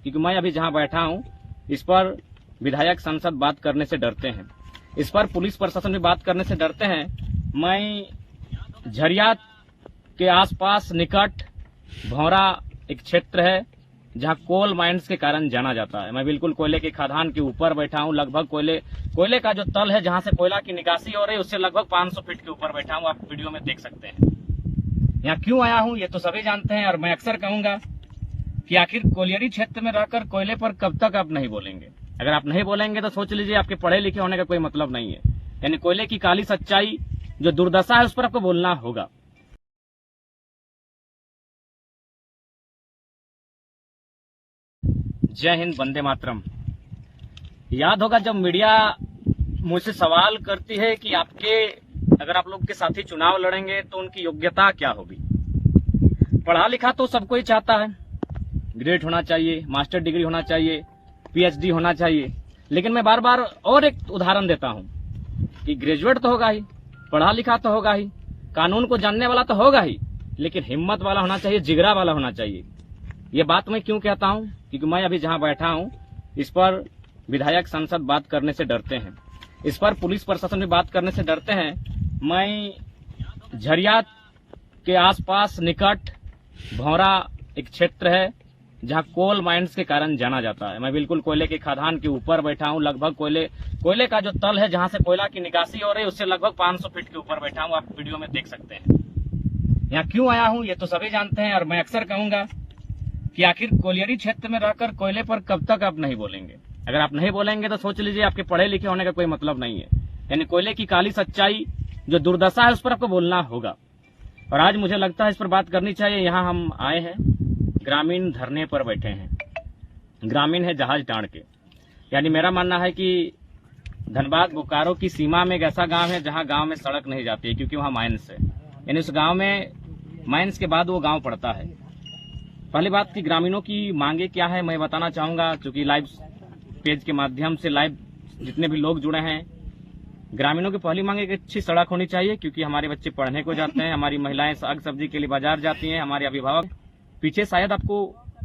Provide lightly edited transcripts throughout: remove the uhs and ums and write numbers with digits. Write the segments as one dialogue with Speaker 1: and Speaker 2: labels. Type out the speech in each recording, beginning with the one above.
Speaker 1: क्योंकि मैं अभी जहां बैठा हूं इस पर विधायक सांसद बात करने से डरते हैं, इस पर पुलिस प्रशासन भी बात करने से डरते हैं। मैं झरिया के आसपास निकट भौरा एक क्षेत्र है जहां कोल माइंस के कारण जाना जाता है। मैं बिल्कुल कोयले के खदान के ऊपर बैठा हूं। लगभग कोयले का जो तल है जहां से कोयला की निकासी हो रही है उससे लगभग 500 फीट के ऊपर बैठा हूं। आप वीडियो में देख सकते हैं। यहाँ क्यों आया हूं ये तो सभी जानते हैं, और मैं अक्सर कहूंगा कि आखिर कोयलेरी क्षेत्र में रहकर कोयले पर कब तक आप नहीं बोलेंगे। अगर आप नहीं बोलेंगे तो सोच लीजिए आपके पढ़े लिखे होने का कोई मतलब नहीं है। यानी कोयले की काली सच्चाई जो दुर्दशा है उस पर आपको बोलना होगा। जय हिंद, वंदे मातरम। याद होगा जब मीडिया मुझसे सवाल करती है कि अगर आप लोग के साथी चुनाव लड़ेंगे तो उनकी योग्यता क्या होगी। पढ़ा लिखा तो सब कोई चाहता है, ग्रेड होना चाहिए, मास्टर डिग्री होना चाहिए, पीएचडी होना चाहिए। लेकिन मैं बार बार और एक उदाहरण देता हूं कि ग्रेजुएट तो होगा ही, पढ़ा लिखा तो होगा ही, कानून को जानने वाला तो होगा ही, लेकिन हिम्मत वाला होना चाहिए, जिगरा वाला होना चाहिए। ये बात मैं क्यों कहता हूं, क्योंकि मैं अभी जहां बैठा हूं इस पर विधायक सांसद बात करने से डरते हैं, इस पर पुलिस प्रशासन भी बात करने से डरते हैं। मैं झरिया के आसपास निकट भौरा एक क्षेत्र है जहां कोल माइंस के कारण जाना जाता है। मैं बिल्कुल कोयले के खदान के ऊपर बैठा हूं। लगभग कोयले का जो तल है जहां से कोयला की निकासी हो रही है उससे लगभग 500 फीट के ऊपर बैठा हूं। आप वीडियो में देख सकते हैं। यहाँ क्यों आया हूं ये तो सभी जानते हैं, और मैं अक्सर कहूंगा कि आखिर कोयलेरी क्षेत्र में रहकर कोयले पर कब तक आप नहीं बोलेंगे। अगर आप नहीं बोलेंगे तो सोच लीजिए आपके पढ़े लिखे होने का कोई मतलब नहीं है। यानी कोयले की काली सच्चाई जो दुर्दशा है उस पर आपको बोलना होगा। और आज मुझे लगता है इस पर बात करनी चाहिए। यहाँ हम आए हैं, ग्रामीण धरने पर बैठे हैं। ग्रामीण है जहाज टाण के, यानी मेरा मानना है कि धनबाद बोकारो की सीमा में एक ऐसा गांव है जहां गांव में सड़क नहीं जाती है, क्योंकि वहां माइंस है। यानी उस गांव में माइंस के बाद वो गांव पड़ता है। पहली बात की ग्रामीणों की मांगे क्या है मैं बताना चाहूंगा, क्योंकि लाइव पेज के माध्यम से लाइव जितने भी लोग जुड़े हैं, ग्रामीणों की पहली मांग एक अच्छी सड़क होनी चाहिए, क्योंकि हमारे बच्चे पढ़ने को जाते हैं, हमारी महिलाएं साग सब्जी के लिए बाजार जाती हैं, हमारे अभिभावक। पीछे शायद आपको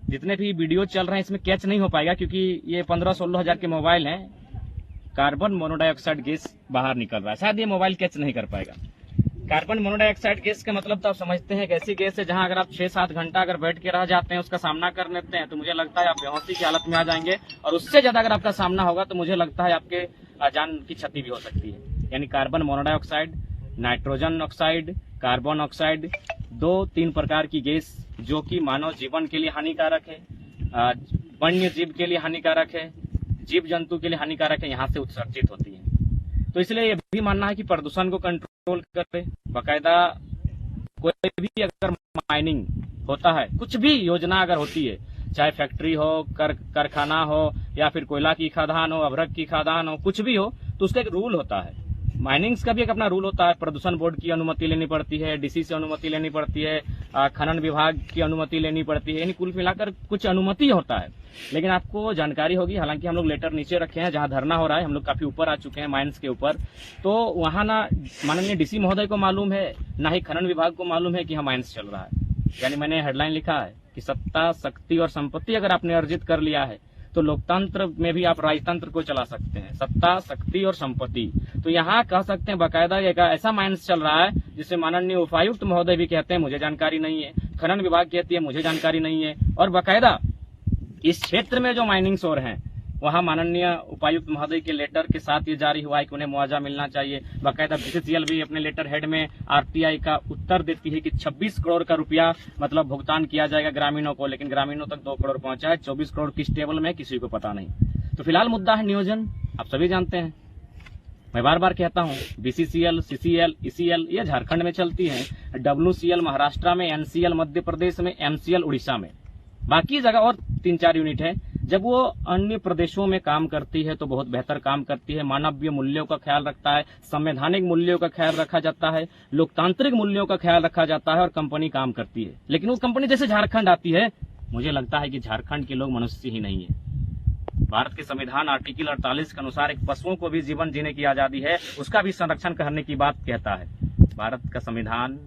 Speaker 1: जितने भी वीडियो चल रहे हैं इसमें कैच नहीं हो पाएगा, क्योंकि ये 15-16 हजार के मोबाइल हैं। कार्बन मोनोडाइऑक्साइड गैस बाहर निकल रहा है, शायद ये मोबाइल कैच नहीं कर पाएगा। कार्बन मोनोडाइऑक्साइड गैस का मतलब तो आप समझते हैं, एक ऐसी गैस है जहां अगर आप 6-7 घंटा अगर बैठ के रह जाते हैं, उसका सामना कर लेते हैं, तो मुझे लगता है आप बेहोशी की हालत में आ जाएंगे। और उससे ज्यादा अगर आपका सामना होगा तो मुझे लगता है आपके जान की क्षति भी हो सकती है। यानी carbon monodioxide, nitrogen oxide, carbon oxide, 2-3 प्रकार की गैस जो कि मानव जीवन के लिए हानिकारक है, वन्य जीव के लिए हानिकारक है, जीव जंतु के लिए हानिकारक है, यहाँ से उत्सर्जित होती है। तो इसलिए ये भी मानना है कि प्रदूषण को कंट्रोल करे। बाकायदा कोई भी अगर माइनिंग होता है, कुछ भी योजना अगर होती है, चाहे फैक्ट्री हो, कारखाना हो, या फिर कोयला की खदान हो, अभ्रक की खदान हो, कुछ भी हो, तो उसका एक रूल होता है। माइनिंग्स का भी एक अपना रूल होता है। प्रदूषण बोर्ड की अनुमति लेनी पड़ती है, डीसी से अनुमति लेनी पड़ती है, खनन विभाग की अनुमति लेनी पड़ती है, यानी कुल मिलाकर कुछ अनुमति होता है। लेकिन आपको जानकारी होगी, हालांकि हम लोग लेटर नीचे रखे हैं जहां धरना हो रहा है, हम लोग काफी ऊपर आ चुके हैं माइंस के ऊपर, तो वहां ना माननीय डीसी महोदय को मालूम है, ना ही खनन विभाग को मालूम है कि यहाँ माइंस चल रहा है। यानी मैंने हेडलाइन लिखा है कि सत्ता, शक्ति और संपत्ति अगर आपने अर्जित कर लिया है तो लोकतंत्र में भी आप राजतंत्र को चला सकते हैं। सत्ता, शक्ति और संपत्ति, तो यहाँ कह सकते हैं बाकायदा एक ऐसा माइंस चल रहा है जिसे माननीय उपायुक्त महोदय भी कहते हैं मुझे जानकारी नहीं है, खनन विभाग कहती है मुझे जानकारी नहीं है, और बाकायदा इस क्षेत्र में जो माइनिंग्स हो रहे हैं वहां माननीय उपायुक्त महोदय के लेटर के साथ ये जारी हुआ है कि उन्हें मुआवजा मिलना चाहिए। बाकायदा बीसीसीएल भी अपने लेटर हेड में आरटीआई का उत्तर देती है कि 26 करोड़ का रुपया मतलब भुगतान किया जाएगा ग्रामीणों को, लेकिन ग्रामीणों तक 2 करोड़ पहुंचा है। 24 करोड़ किस टेबल में किसी को पता नहीं। तो फिलहाल मुद्दा है नियोजन, आप सभी जानते हैं। मैं बार बार कहता हूं, बीसीसीएल, सीसीएल, ईसीएल ये झारखंड में चलती है, डब्ल्यूसीएल महाराष्ट्र में, एनसीएल मध्य प्रदेश में, एमसीएल उड़ीसा में, बाकी जगह और 3-4 यूनिट है। जब वो अन्य प्रदेशों में काम करती है तो बहुत बेहतर काम करती है, मानवीय मूल्यों का ख्याल रखता है, संवैधानिक मूल्यों का ख्याल रखा जाता है, लोकतांत्रिक मूल्यों का ख्याल रखा जाता है, और कंपनी काम करती है। लेकिन वो कंपनी जैसे झारखंड आती है, मुझे लगता है कि झारखंड के लोग मनुष्य ही नहीं है। भारत के संविधान आर्टिकल 48 के अनुसार एक पशुओं को भी जीवन जीने की आजादी है, उसका भी संरक्षण करने की बात कहता है। भारत का संविधान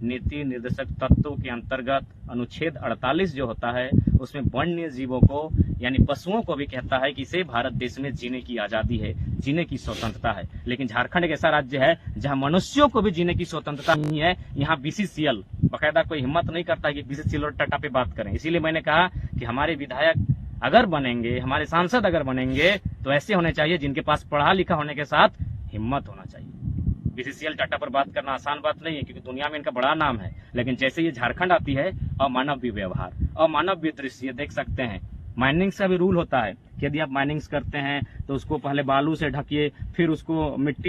Speaker 1: नीति निर्देशक तत्वों के अंतर्गत अनुच्छेद 48 जो होता है उसमें वन्य जीवों को यानी पशुओं को भी कहता है कि इसे भारत देश में जीने की आजादी है, जीने की स्वतंत्रता है। लेकिन झारखंड एक ऐसा राज्य है जहां मनुष्यों को भी जीने की स्वतंत्रता नहीं है। यहाँ बीसीसीएल बाकायदा कोई हिम्मत नहीं करता कि बीसीसीएल और टाटा पे बात करें। इसीलिए मैंने कहा कि हमारे विधायक अगर बनेंगे, हमारे सांसद अगर बनेंगे तो ऐसे होने चाहिए जिनके पास पढ़ा लिखा होने के साथ हिम्मत होना चाहिए। बीसीसीएल टाटा पर बात करना आसान बात नहीं है क्योंकि दुनिया में इनका बड़ा नाम है, लेकिन जैसे ये झारखंड आती है अमानवीय व्यवहार, अमानवीय दृश्य देख सकते हैं। माइनिंग का भी रूल होता है कि यदि आप माइनिंग करते हैं तो उसको पहले बालू से ढकिए, फिर उसको मिट्टी